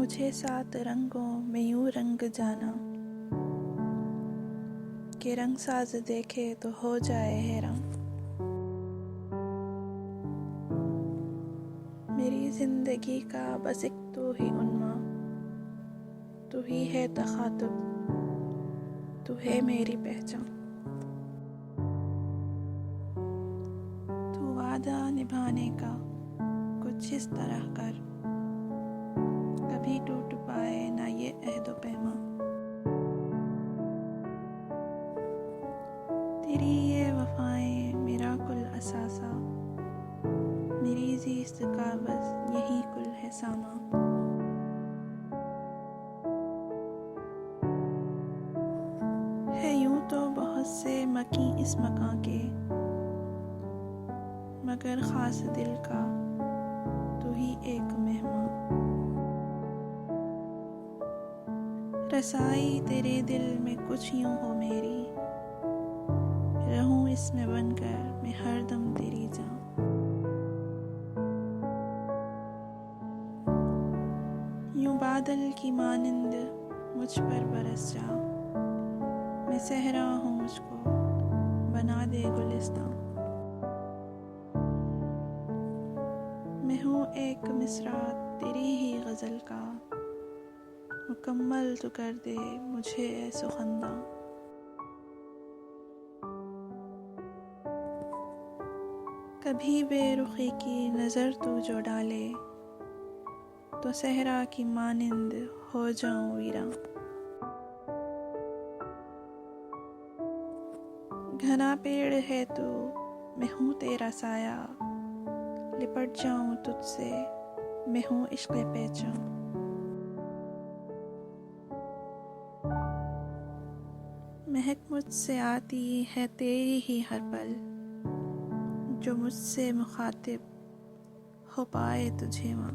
मुझे 7 रंगों में यूं रंग जाना कि रंग साज देखे तो हो जाए हैरान। मेरी जिंदगी का बस एक तू ही उन्मा, तू ही है तखातुब, तू है मेरी पहचान। तू वादा निभाने का कुछ इस तरह कर, कभी टूट पाए ना ये अहद व पैमान। तेरी ये वफाएं मेरा कुल असासा, मेरी ज़ीस्त का बस यही कुल है सामा। है यूं तो बहुत से मकी इस मकां के, मगर खास दिल का तू ही एक मेहमान। रसाई तेरे दिल में कुछ यूं हो मेरी, रहूं इसमें बनकर मैं हरदम तेरी जान। यूं बादल की मानिंद मुझ पर बरस जा, मैं सहरा हूँ मुझको बना दे गुलिस्तां। मैं हूँ एक मिसरा तेरी ही गज़ल का, मुकम्मल तू कर दे मुझे ए सुखंदा। कभी बेरुखी की नज़र तू जो डाले, तो सहरा की मानिंद हो जाऊं वीरां। घना पेड़ है तू, मैं हूँ तेरा साया, लिपट जाऊं तुझसे मैं हूँ इश्क़ पहचान। महक मुझसे आती है तेरी ही हर पल, जो मुझसे मुखातिब हो पाए तुझे माँ।